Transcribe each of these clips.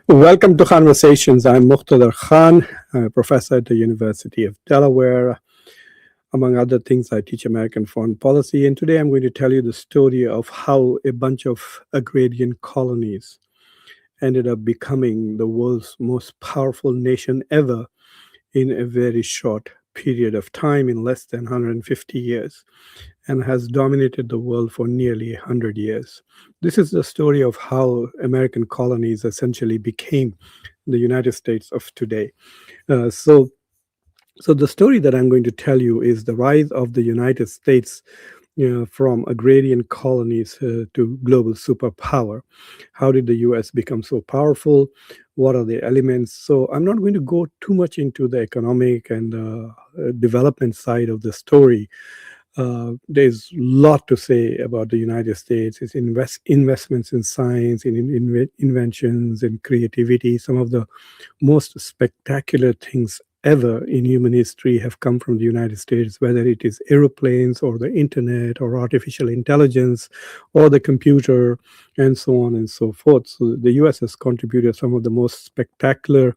Welcome to Khanversations. I'm Muqtadar Khan, a professor at the University of Delaware. Among other things, I teach American foreign policy. And today I'm going to tell you the story of how a bunch of agrarian colonies ended up becoming the world's most powerful nation ever in a very short period of time, in less than 150 years, and has dominated the world for nearly 100 years. This is the story of how American colonies essentially became the United States of today. So the story that I'm going to tell you is the rise of the United States, from agrarian colonies to global superpower. How did the US become so powerful? What are the elements? So I'm not going to go too much into the economic and development side of the story. There's a lot to say about the United States. Its investments in science, in inventions, in creativity. Some of the most spectacular things ever in human history have come from the United States, whether it is aeroplanes or the internet or artificial intelligence or the computer and so on and so forth. So the US has contributed some of the most spectacular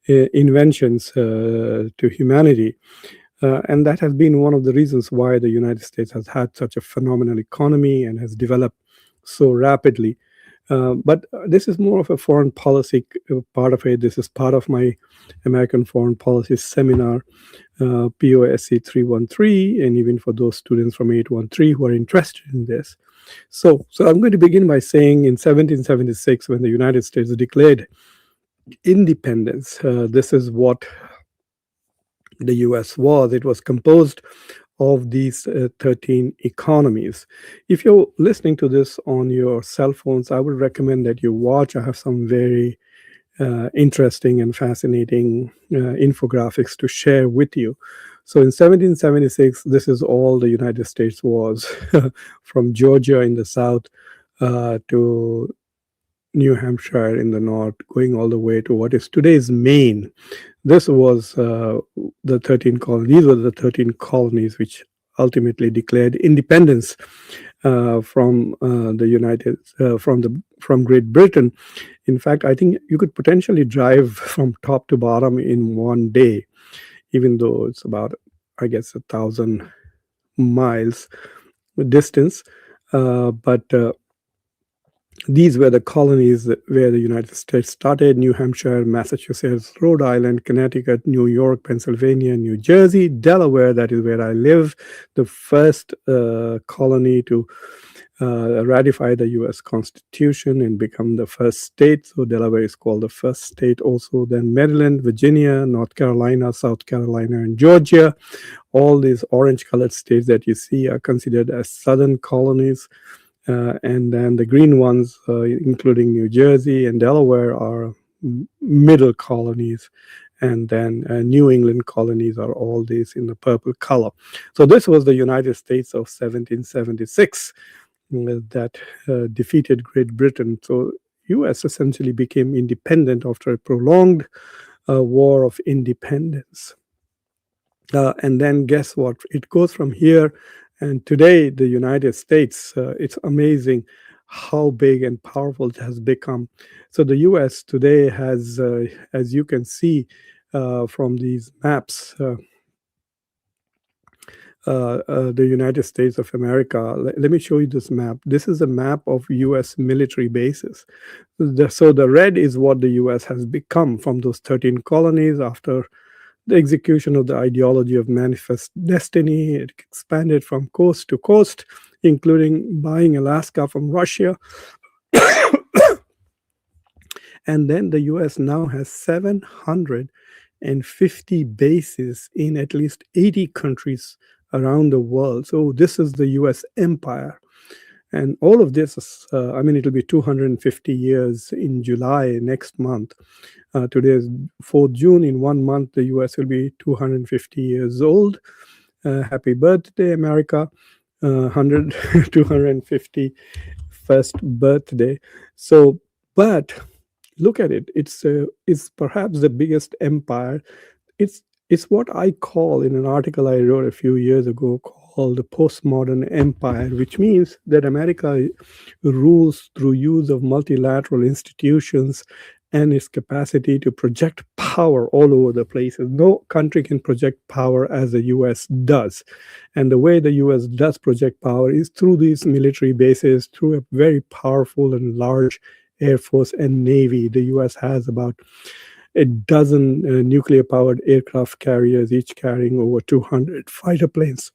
inventions to humanity. And that has been one of the reasons why the United States has had such a phenomenal economy and has developed so rapidly. But this is more of a foreign policy part of it. This is part of my American Foreign Policy Seminar, POSC 313, and even for those students from 813 who are interested in this. So I'm going to begin by saying in 1776, when the United States declared independence, this is what the US was. It was composed of these 13 economies. If you're listening to this on your cell phones, I would recommend that you watch. I have some very interesting and fascinating infographics to share with you. So in 1776, this is all the United States was, from Georgia in the south to New Hampshire in the north, going all the way to what is today's Maine. This was the 13 colonies. These were the 13 colonies which ultimately declared independence from the from Great Britain. In fact, I think you could potentially drive from top to bottom in one day, even though it's about, I guess, 1,000 miles distance. But these were the colonies where the United States started: New Hampshire, Massachusetts, Rhode Island, Connecticut, New York, Pennsylvania, New Jersey, Delaware, that is where I live, the first colony to ratify the US Constitution and become the first state. So Delaware is called the first state also. Then Maryland, Virginia, North Carolina, South Carolina, and Georgia. All these orange-colored states that you see are considered as southern colonies. And then the green ones, including New Jersey and Delaware, are middle colonies. And then New England colonies are all these in the purple color. So this was the United States of 1776 that defeated Great Britain. So US essentially became independent after a prolonged war of independence. And then guess what? It goes from here. And today, the United States, it's amazing how big and powerful it has become. So the US today has, as you can see from these maps, the United States of America. Let me show you this map. This is a map of US military bases. So the red is what the US has become from those 13 colonies after the execution of the ideology of manifest destiny. It expanded from coast to coast, including buying Alaska from Russia. And then the US now has 750 bases in at least 80 countries around the world. So this is the US empire. And all of this is, it'll be 250 years in July next month. Today is 4th June. In 1 month, the US will be 250 years old. Happy birthday, America. 250 first birthday. So, but look at it. It's perhaps the biggest empire. It's what I call, in an article I wrote a few years ago, called the postmodern empire, which means that America rules through use of multilateral institutions and its capacity to project power all over the places. No country can project power as the US does. And the way the US does project power is through these military bases, through a very powerful and large Air Force and Navy. The US has about a dozen nuclear powered aircraft carriers, each carrying over 200 fighter planes.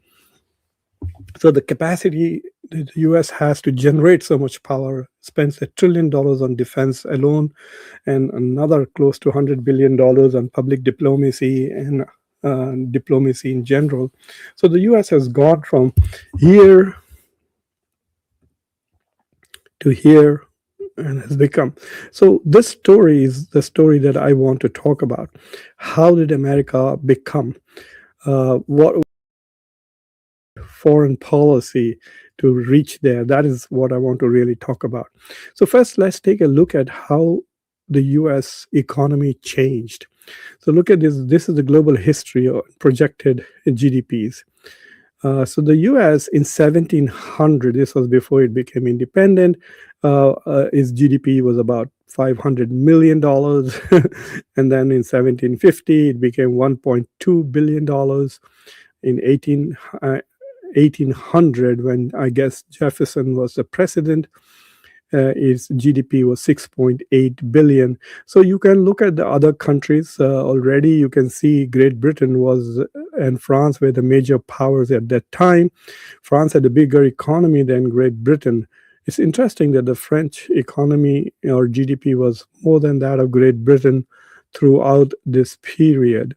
So the capacity the US has to generate so much power spends $1 trillion on defense alone, and another close to $100 billion on public diplomacy and diplomacy in general. So the US has gone from here to here and has become. So this story is the story that I want to talk about. How did America become? What foreign policy to reach there? That is what I want to really talk about. So first, let's take a look at how the US economy changed. So look at this. This is the global history of projected GDPs. So the U.S. in 1700, this was before it became independent, its GDP was about $500 million. And then in 1750, it became $1.2 billion. In 1800, when I guess Jefferson was the president, its GDP was 6.8 billion. So you can look at the other countries already. You can see Great Britain was and France were the major powers at that time. France had a bigger economy than Great Britain. It's interesting that the French economy or GDP was more than that of Great Britain throughout this period.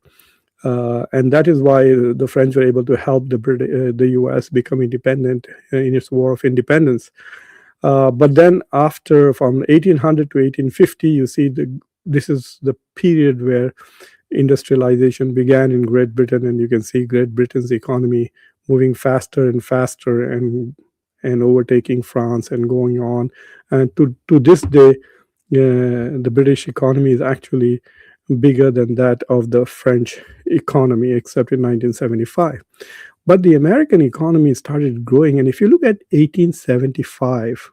And that is why the French were able to help the US become independent in its War of Independence. But then after from 1800 to 1850, you see this is the period where industrialization began in Great Britain, and you can see Great Britain's economy moving faster and faster and overtaking France and going on. And to this day, the British economy is actually bigger than that of the French economy, except in 1975. But the American economy started growing. And if you look at 1875,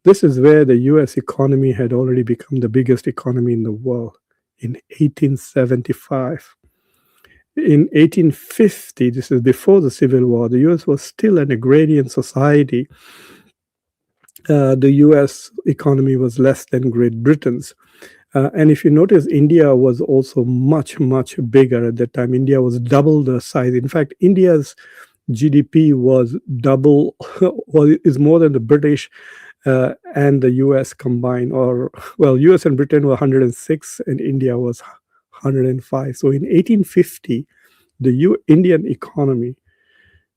this is where the US economy had already become the biggest economy in the world in 1875. In 1850, this is before the Civil War, the US was still an agrarian society. The US economy was less than Great Britain's. And if you notice, India was also much, much bigger at that time. India was double the size. In fact, India's GDP was double, is more than the British and the US combined. Or, well, US and Britain were 106 and India was 105. So in 1850, the Indian economy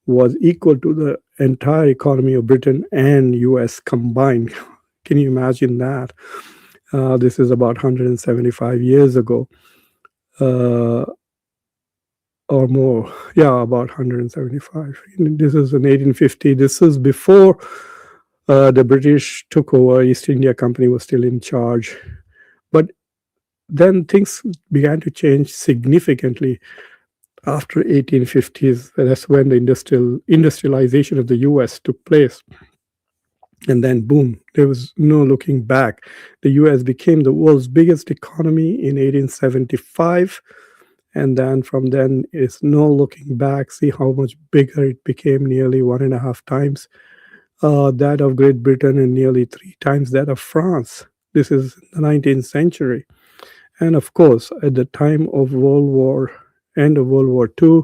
was equal to the entire economy of Britain and US combined. Can you imagine that? This is about 175 years ago, or more. Yeah, about 175. This is in 1850. This is before the British took over. East India Company was still in charge. But then things began to change significantly after 1850s. That's when the industrialization of the US took place. And then, boom, there was no looking back. The US became the world's biggest economy in 1875. And then from then, it's no looking back. See how much bigger it became, nearly 1.5 times that of Great Britain and nearly 3 times that of France. This is the 19th century. And of course, at the time of end of World War II,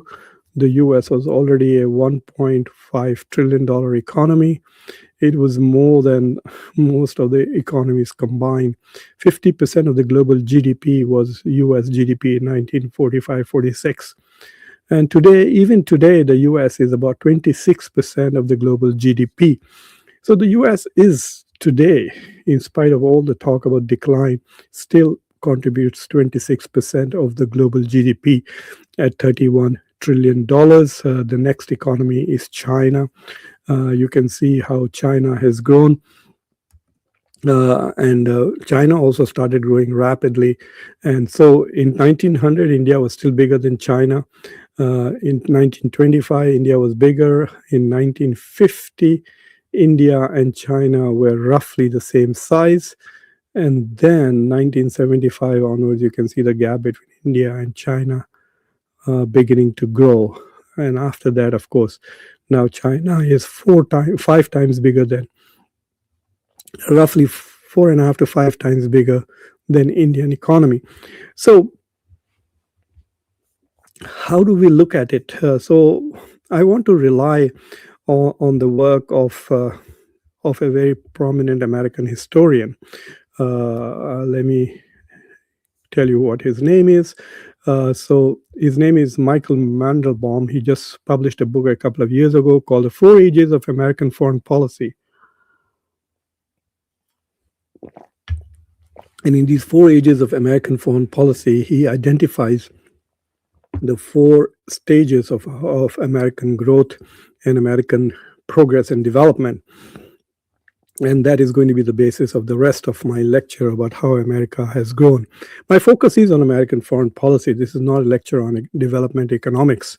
the US was already a $1.5 trillion economy. It was more than most of the economies combined. 50% of the global GDP was US GDP in 1945-46. And today, even today, the US is about 26% of the global GDP. So the US is today, in spite of all the talk about decline, still contributes 26% of the global GDP at $31 trillion. The next economy is China. You can see how China has grown. And China also started growing rapidly. And so in 1900, India was still bigger than China. In 1925, India was bigger. In 1950, India and China were roughly the same size. And then 1975 onwards, you can see the gap between India and China beginning to grow. And after that, of course, now China is 5 times bigger than, roughly 4.5 to 5 times bigger than Indian economy. So how do we look at it? So I want to rely on the work of a very prominent American historian. Let me tell you what his name is. So his name is Michael Mandelbaum. He just published a book a couple of years ago called The Four Ages of American Foreign Policy. And in these 4 ages of American foreign policy, he identifies the 4 stages of American growth and American progress and development. And that is going to be the basis of the rest of my lecture about how America has grown. My focus is on American foreign policy. This is not a lecture on development economics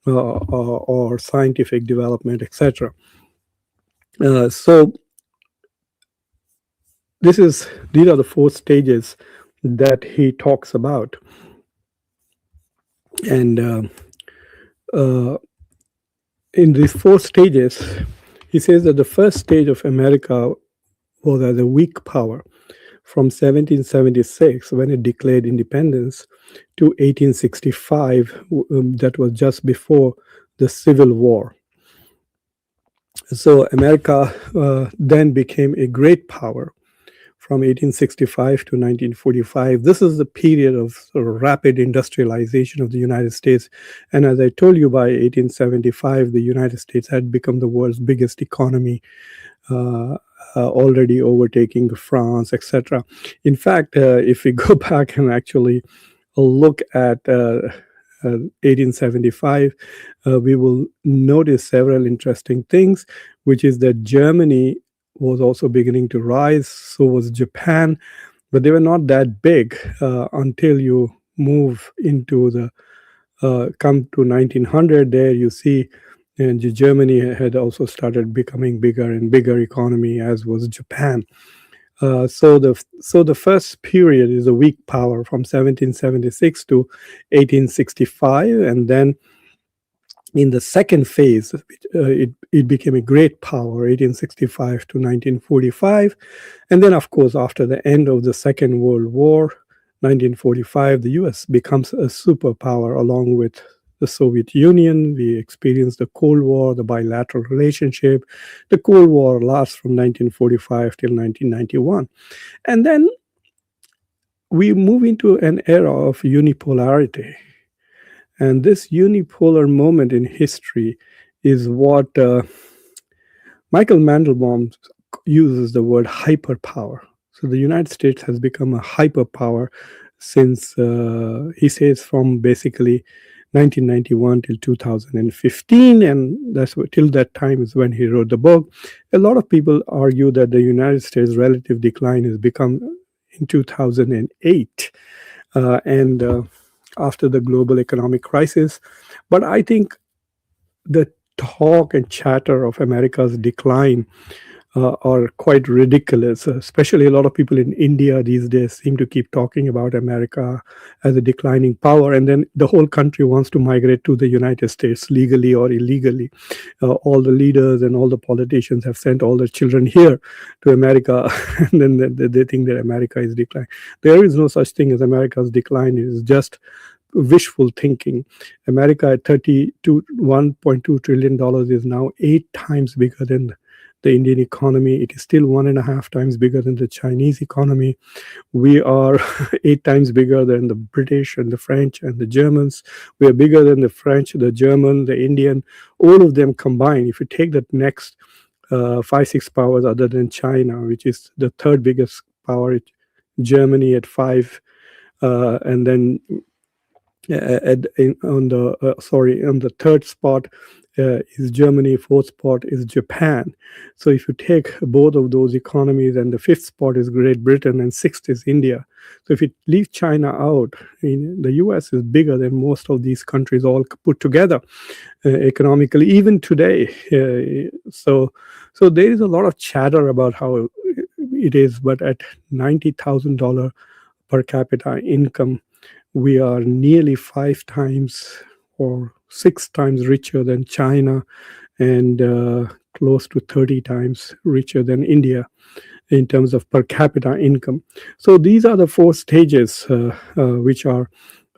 or scientific development, etc. So these are the 4 stages that he talks about. And in these 4 stages, he says that the first stage of America was as a weak power from 1776, when it declared independence, to 1865, that was just before the Civil War. So America then became a great power from 1865 to 1945. This is the period of sort of rapid industrialization of the United States. And as I told you, by 1875, the United States had become the world's biggest economy, already overtaking France, etc. In fact, if we go back and actually look at 1875, we will notice several interesting things, which is that Germany was also beginning to rise, so was Japan, but they were not that big until you move into come to 1900. There you see, and Germany had also started becoming bigger and bigger economy, as was Japan. So the first period is a weak power from 1776 to 1865, and then in the second phase, it became a great power, 1865 to 1945. And then, of course, after the end of the Second World War, 1945, the US becomes a superpower along with the Soviet Union. We experienced the Cold War, the bilateral relationship. The Cold War lasts from 1945 till 1991. And then we move into an era of unipolarity. And this unipolar moment in history is what Michael Mandelbaum uses the word hyperpower. So the United States has become a hyperpower since, he says, from basically 1991 till 2015, and that's till that time is when he wrote the book. A lot of people argue that the United States' relative decline has become in 2008, and after the global economic crisis. But I think the talk and chatter of America's decline are quite ridiculous. Especially a lot of people in India these days seem to keep talking about America as a declining power, and then the whole country wants to migrate to the United States, legally or illegally. All the leaders and all the politicians have sent all their children here to America, and then they think that America is declining. There is no such thing as America's decline. It is just wishful thinking. America at $1.2 trillion is now 8 times bigger than the Indian economy. It is still 1.5 times bigger than the Chinese economy. We are 8 times bigger than the British and the French and the Germans. We are bigger than the French, the German, the Indian, all of them combined. If you take that next 5-6 powers other than China, which is the third biggest power, Germany at 5, and then on the third spot is Germany, fourth spot is Japan. So if you take both of those economies, and the fifth spot is Great Britain, and sixth is India. So if you leave China out, the US is bigger than most of these countries all put together economically, even today. So there is a lot of chatter about how it is, but at $90,000 per capita income, we are nearly 5 times or 6 times richer than China and close to 30 times richer than India in terms of per capita income. So these are the four stages which are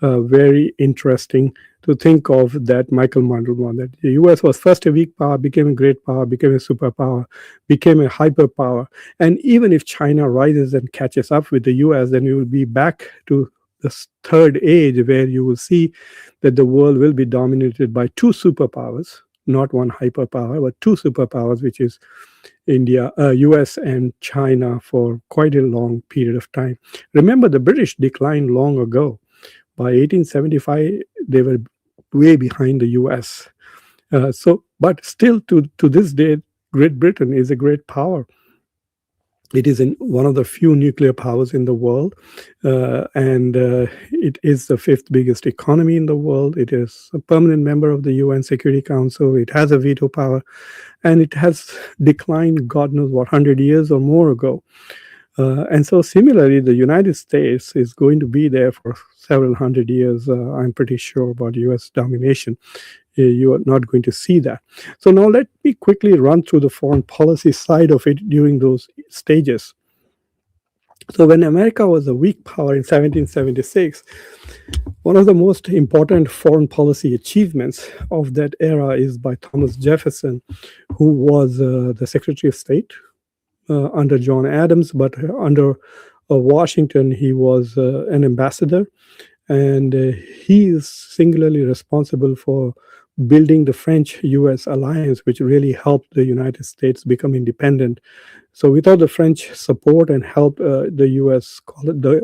very interesting to think of, that Michael Monroe one, that the US was first a weak power, became a great power, became a superpower, became a hyperpower. And even if China rises and catches up with the US, then we will be back to this third age where you will see that the world will be dominated by two superpowers, not one hyperpower, but two superpowers, which is US and China, for quite a long period of time. Remember, the British declined long ago. By 1875, they were way behind the US. But still, to this day, Great Britain is a great power. It is one of the few nuclear powers in the world, and it is the fifth biggest economy in the world. It is a permanent member of the UN Security Council. It has a veto power, and it has declined, God knows what, 100 years or more ago. And so similarly, the United States is going to be there for several hundred years. I'm pretty sure about US domination. You are not going to see that. So now let me quickly run through the foreign policy side of it during those stages. So when America was a weak power in 1776, one of the most important foreign policy achievements of that era is by Thomas Jefferson, who was the Secretary of State under John Adams, but under Washington, he was an ambassador, and he is singularly responsible for building the French-US alliance, which really helped the United States become independent. So without the French support and help, the US,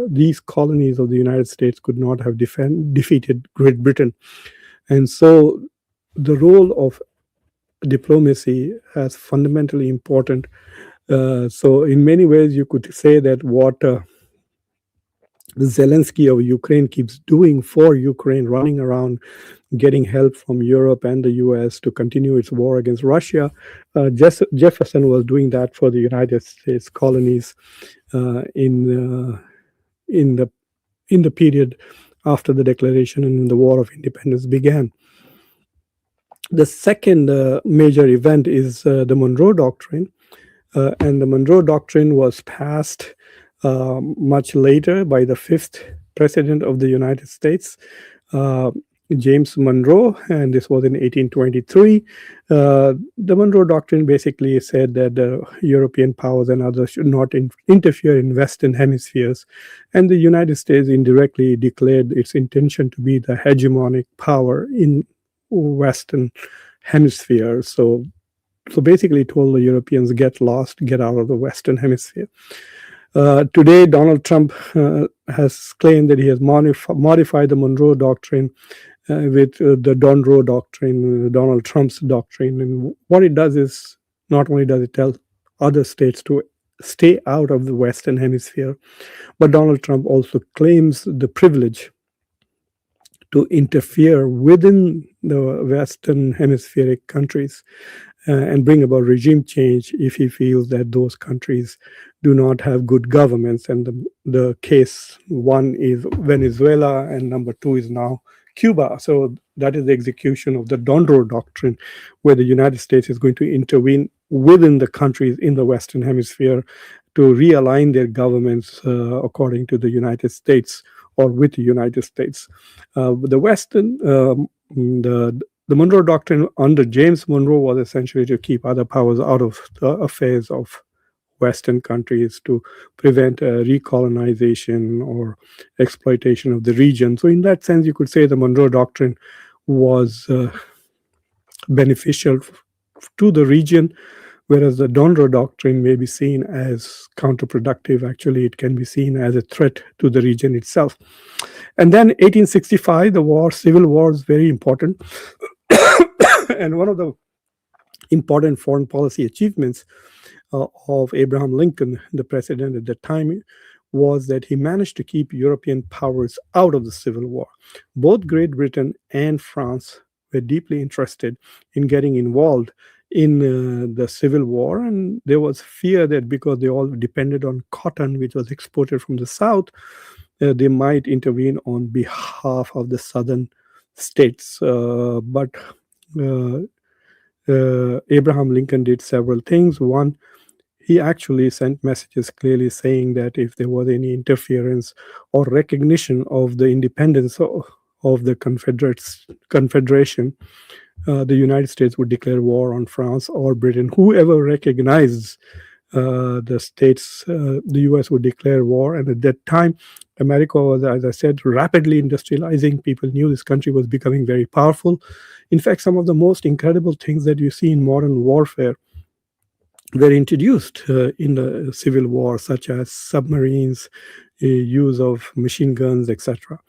these colonies of the United States could not have defeated Great Britain. And so the role of diplomacy is fundamentally important. So in many ways, you could say that what Zelensky of Ukraine keeps doing for Ukraine, running around, getting help from Europe and the US to continue its war against Russia, Jefferson was doing that for the United States colonies in the period after the Declaration and the War of Independence began. The second major event is the Monroe Doctrine. And the Monroe Doctrine was passed much later by the fifth president of the United States, James Monroe, and this was in 1823. The Monroe Doctrine basically said that the European powers and others should not interfere in Western hemispheres, and the United States indirectly declared its intention to be the hegemonic power in Western hemisphere. So basically told the Europeans, get lost, get out of the Western hemisphere. Today, Donald Trump has claimed that he has modified the Monroe Doctrine with the Donroe Doctrine, Donald Trump's doctrine. And what it does is, not only does it tell other states to stay out of the Western hemisphere, but Donald Trump also claims the privilege to interfere within the Western hemispheric countries and bring about regime change if he feels that those countries do not have good governments. And the case one is Venezuela, and number two is now Cuba. So that is the execution of the Donroe Doctrine, where the United States is going to intervene within the countries in the Western Hemisphere to realign their governments according to the United States or with the United States. The Monroe Doctrine under James Monroe was essentially to keep other powers out of the affairs of Western countries, to prevent recolonization or exploitation of the region. So in that sense, you could say the Monroe Doctrine was beneficial to the region, whereas the Donroe Doctrine may be seen as counterproductive. Actually, it can be seen as a threat to the region itself. And then 1865, the Civil War is very important. And one of the important foreign policy achievements of Abraham Lincoln, the president at the time, was that he managed to keep European powers out of the Civil War. Both Great Britain and France were deeply interested in getting involved in the Civil War, and there was fear that because they all depended on cotton, which was exported from the South, they might intervene on behalf of the southern states. But uh, Abraham Lincoln did several things. One, he actually sent messages clearly saying that if there was any interference or recognition of the independence of the Confederation, the United States would declare war on France or Britain. Whoever recognized the states, the US would declare war. And at that time, America was, as I said, rapidly industrializing. People knew this country was becoming very powerful. In fact, some of the most incredible things that you see in modern warfare were introduced in the Civil War, such as submarines, use of machine guns, etc.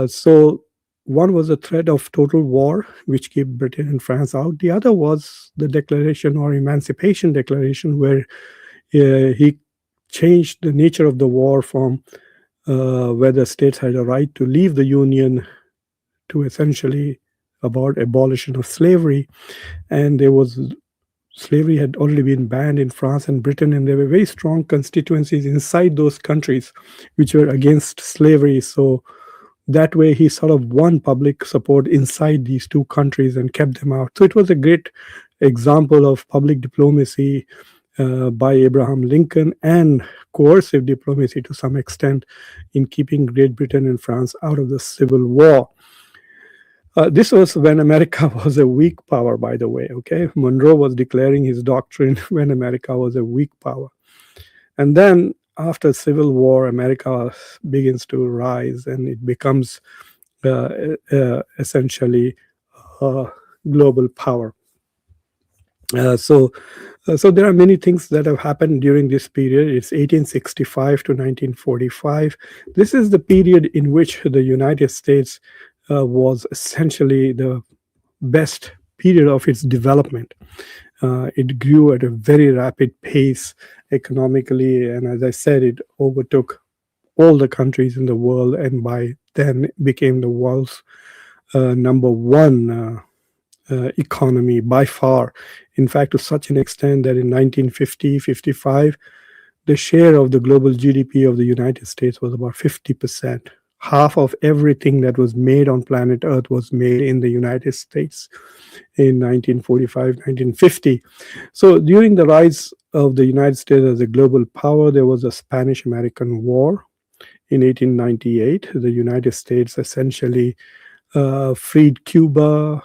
So one was the threat of total war, which kept Britain and France out. The other was the Declaration or Emancipation Declaration, where he changed the nature of the war from whether states had a right to leave the Union to essentially about abolition of slavery. And there was slavery had already been banned in France and Britain, and there were very strong constituencies inside those countries which were against slavery. So that way he sort of won public support inside these two countries and kept them out. So it was a great example of public diplomacy by Abraham Lincoln and coercive diplomacy to some extent in keeping Great Britain and France out of the Civil War. This was when America was a weak power, by the way. Okay, Monroe was declaring his doctrine when America was a weak power. And then after Civil War, America begins to rise and it becomes essentially a global power. So there are many things that have happened during this period. It's 1865 to 1945. This is the period in which the United States was essentially the best period of its development. It grew at a very rapid pace economically, and as I said, it overtook all the countries in the world, and by then became the world's number one economy by far. In fact, to such an extent that in 1950-55, the share of the global GDP of the United States was about 50%. Half of everything that was made on planet Earth was made in the United States in 1945, 1950. So during the rise of the United States as a global power, there was a Spanish-American War. In 1898, the United States essentially freed Cuba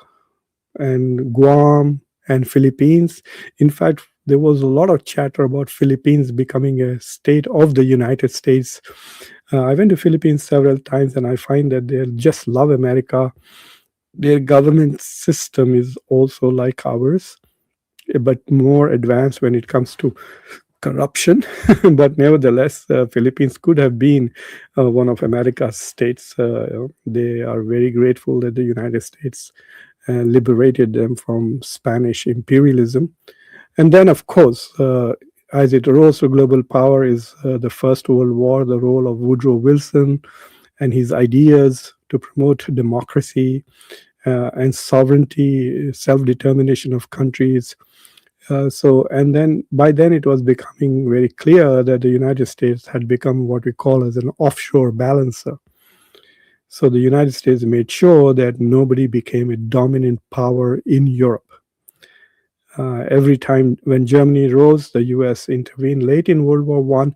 and Guam and Philippines. In fact, there was a lot of chatter about Philippines becoming a state of the United States. I went to Philippines several times, and I find that they just love America. Their government system is also like ours, but more advanced when it comes to corruption. But nevertheless, Philippines could have been one of America's states. They are very grateful that the United States liberated them from Spanish imperialism. And then, of course, as it rose to global power is the First World War, the role of Woodrow Wilson and his ideas to promote democracy and sovereignty, self-determination of countries. And then by then it was becoming very clear that the United States had become what we call as an offshore balancer. So the United States made sure that nobody became a dominant power in Europe. Every time when Germany rose, the US intervened late in World War I,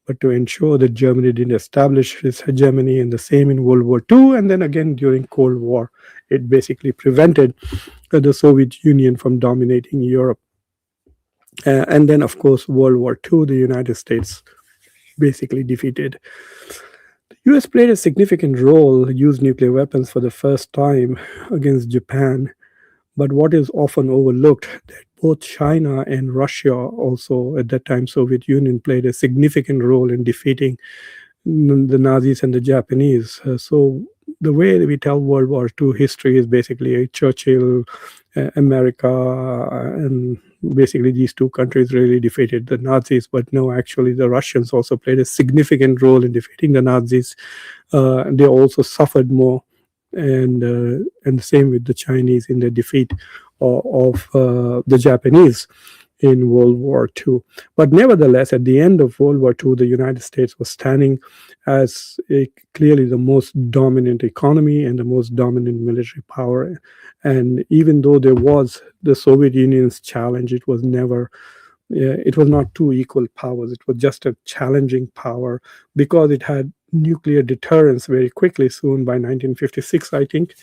but to ensure that Germany didn't establish its hegemony, and the same in World War II, and then again during Cold War. It basically prevented the Soviet Union from dominating Europe. And then, of course, World War II, the United States basically defeated. The US played a significant role, used nuclear weapons for the first time against Japan. But what is often overlooked, that both China and Russia, also at that time Soviet Union, played a significant role in defeating the Nazis and the Japanese. So the way we tell World War II history is basically Churchill, America, and basically these two countries really defeated the Nazis. But no, actually the Russians also played a significant role in defeating the Nazis. They also suffered more and the same with the Chinese in the defeat of the Japanese in World War II. But nevertheless, at the end of World War II, the United States was standing as clearly the most dominant economy and the most dominant military power. And even though there was the Soviet Union's challenge, it was never it was not two equal powers. It was just a challenging power because it had nuclear deterrence very quickly. Soon by 1956, I think,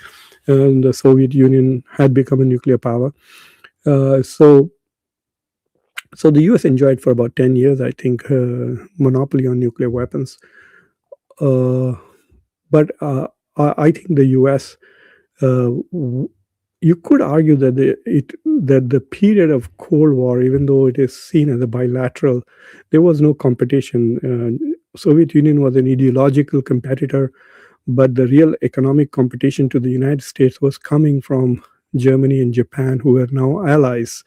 and the Soviet Union had become a nuclear power. So the U.S. enjoyed for about 10 years, I think, monopoly on nuclear weapons. But I think the U.S. You could argue that the period of Cold War, even though it is seen as a bilateral, there was no competition. Soviet Union was an ideological competitor, but the real economic competition to the United States was coming from Germany and Japan, who are now allies.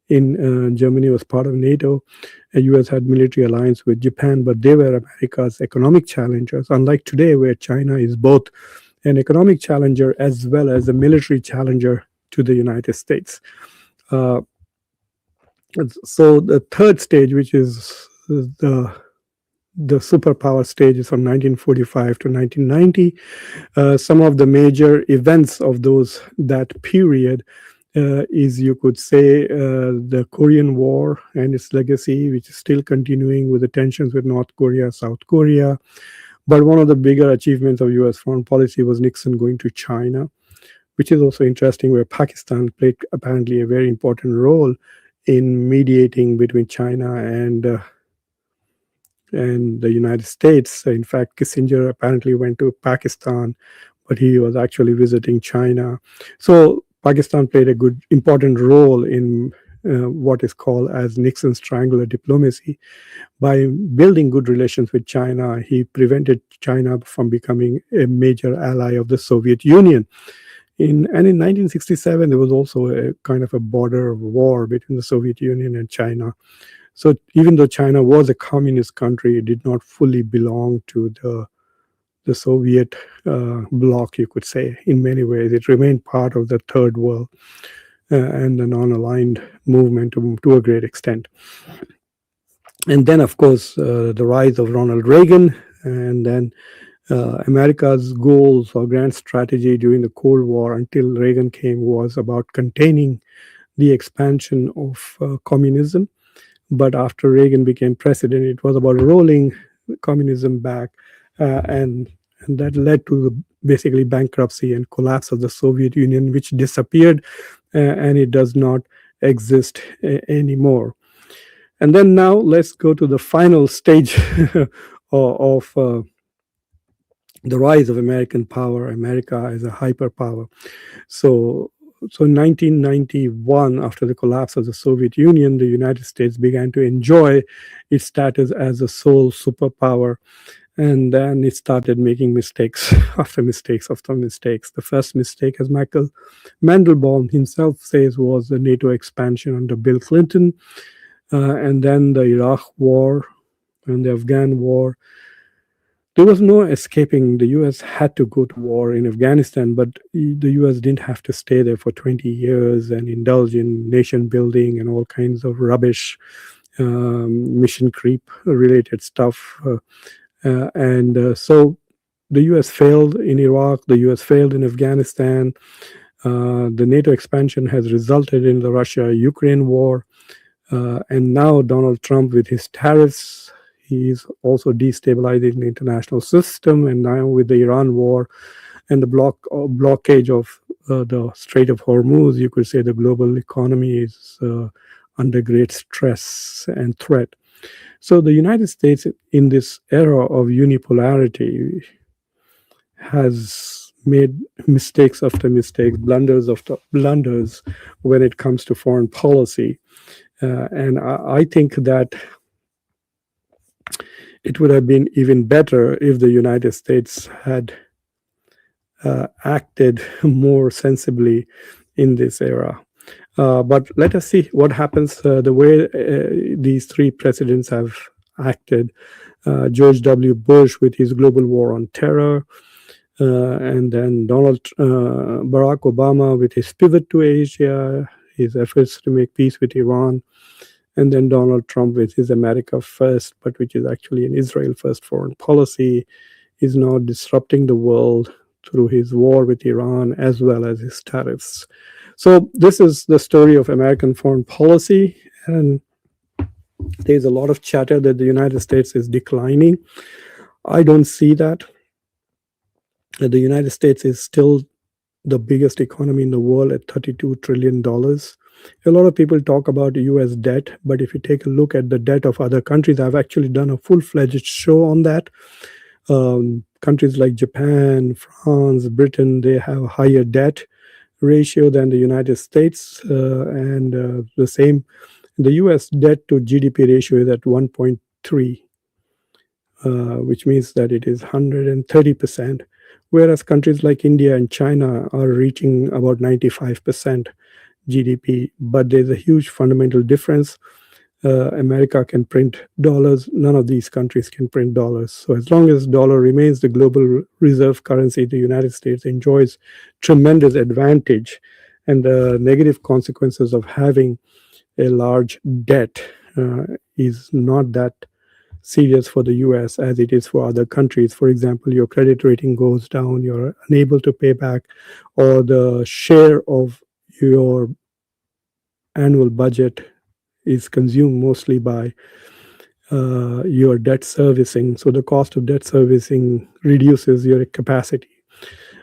Germany was part of NATO. The U.S. had military alliance with Japan, but they were America's economic challengers. Unlike today, where China is both an economic challenger as well as a military challenger to the United States. So the third stage, which is the superpower stage, is from 1945 to 1990. Some of the major events of that period is, you could say, the Korean War and its legacy, which is still continuing with the tensions with North Korea, South Korea. But one of the bigger achievements of U.S. foreign policy was Nixon going to China, which is also interesting, where Pakistan played apparently a very important role in mediating between China and the United States. In fact, Kissinger apparently went to Pakistan, but he was actually visiting China. So Pakistan played a important role in what is called as Nixon's triangular diplomacy. By building good relations with China, he prevented China from becoming a major ally of the Soviet Union. In 1967, there was also a kind of a border war between the Soviet Union and China. So even though China was a communist country, it did not fully belong to the Soviet bloc, you could say. In many ways, it remained part of the Third World and the non-aligned movement to a great extent. And then, of course, the rise of Ronald Reagan, and then America's goals or grand strategy during the Cold War until Reagan came was about containing the expansion of communism. But after Reagan became president, it was about rolling communism back, and that led to basically bankruptcy and collapse of the Soviet Union, which disappeared, and it does not exist anymore. And then now let's go to the final stage of the rise of American power, America as a hyperpower. So in 1991, after the collapse of the Soviet Union, the United States began to enjoy its status as a sole superpower. And then it started making mistakes after mistakes after mistakes. The first mistake, as Michael Mandelbaum himself says, was the NATO expansion under Bill Clinton, and then the Iraq War and the Afghan War. There was no escaping. The U.S. had to go to war in Afghanistan, but the U.S. didn't have to stay there for 20 years and indulge in nation building and all kinds of rubbish, mission creep related stuff. So the U.S. failed in Iraq, the U.S. failed in Afghanistan. The NATO expansion has resulted in the Russia-Ukraine war. And now Donald Trump, with his tariffs, he's also destabilizing the international system. And now with the Iran war and the blockage of the Strait of Hormuz, you could say the global economy is under great stress and threat. So the United States, in this era of unipolarity, has made mistakes after mistakes, blunders after blunders when it comes to foreign policy. And I think that it would have been even better if the United States had acted more sensibly in this era. But let us see what happens the way these three presidents have acted. George W. Bush with his global war on terror, And then Barack Obama with his pivot to Asia, his efforts to make peace with Iran, and then Donald Trump with his America First, but which is actually an Israel First foreign policy, is now disrupting the world through his war with Iran as well as his tariffs. So this is the story of American foreign policy, and there's a lot of chatter that the United States is declining. I don't see that. The United States is still the biggest economy in the world at $32 trillion. A lot of people talk about US debt, but if you take a look at the debt of other countries, I've actually done a full fledged show on that. Countries like Japan, France, Britain, they have a higher debt ratio than the United States, and the same. The US debt to GDP ratio is at 1.3, which means that it is 130%, whereas countries like India and China are reaching about 95% GDP. But there's a huge fundamental difference. America can print dollars. None of these countries can print dollars. So as long as dollar remains the global reserve currency, the United States enjoys tremendous advantage. And the negative consequences of having a large debt is not that serious for the US as it is for other countries. For example, your credit rating goes down, you're unable to pay back, or the share of your annual budget is consumed mostly by your debt servicing. So the cost of debt servicing reduces your capacity.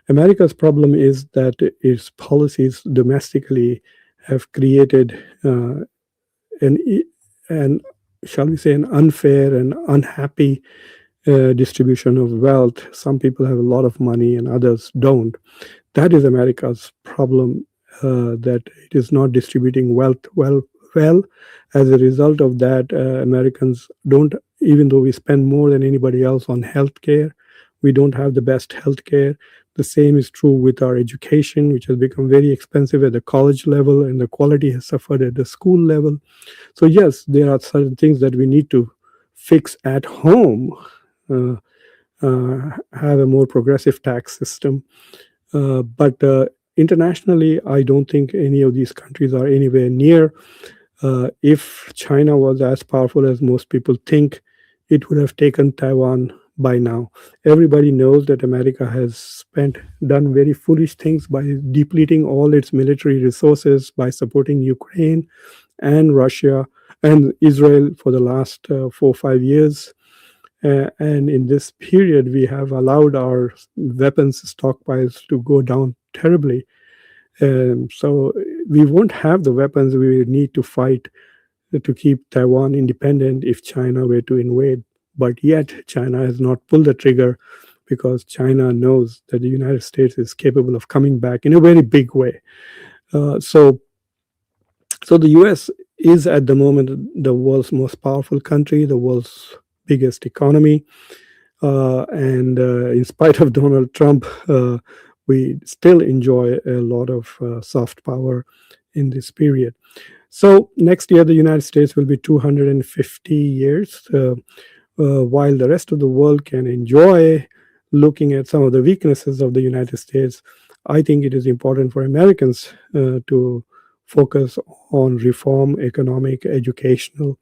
America's problem is that its policies domestically have created an shall we say, an unfair and unhappy distribution of wealth. Some people have a lot of money and others don't. That is America's problem, that it is not distributing wealth well. As a result of that, Americans don't, even though we spend more than anybody else on healthcare, we don't have the best healthcare. The same is true with our education, which has become very expensive at the college level, and the quality has suffered at the school level. So yes, there are certain things that we need to fix at home. Have a more progressive tax system, but internationally, I don't think any of these countries are anywhere near. If China was as powerful as most people think, it would have taken Taiwan by now. Everybody knows that America has done very foolish things by depleting all its military resources, by supporting Ukraine and Russia and Israel for the last 4 or 5 years. And in this period, we have allowed our weapons stockpiles to go down terribly. So we won't have the weapons we need to fight to keep Taiwan independent if China were to invade. But yet, China has not pulled the trigger because China knows that the United States is capable of coming back in a very big way. So the US is at the moment the world's most powerful country, the world's biggest economy. And in spite of Donald Trump, we still enjoy a lot of soft power in this period. So next year, the United States will be 250 years, while the rest of the world can enjoy looking at some of the weaknesses of the United States. I think it is important for Americans to focus on reform, economic, educational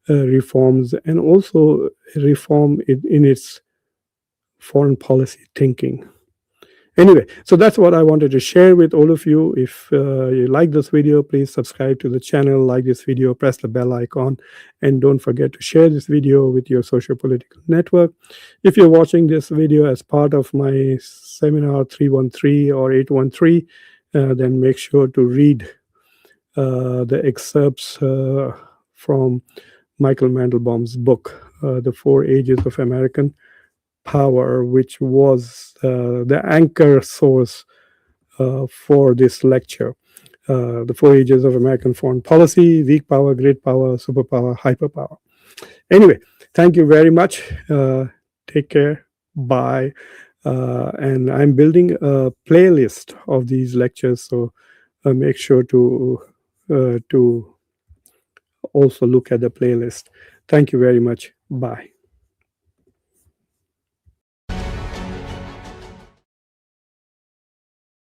reforms, and also reform in its foreign policy thinking. Anyway, so that's what I wanted to share with all of you. If you like this video, please subscribe to the channel, like this video, press the bell icon, and don't forget to share this video with your social political network. If you're watching this video as part of my seminar 313 or 813, then make sure to read the excerpts from Michael Mandelbaum's book, The 4 Ages of American Power, which was the anchor source for this lecture. The 4 Ages of American Foreign Policy: Weak Power, Great Power, Superpower, Hyperpower. Anyway, thank you very much. Take care. Bye. And I'm building a playlist of these lectures, so make sure to also look at the playlist. Thank you very much. Bye.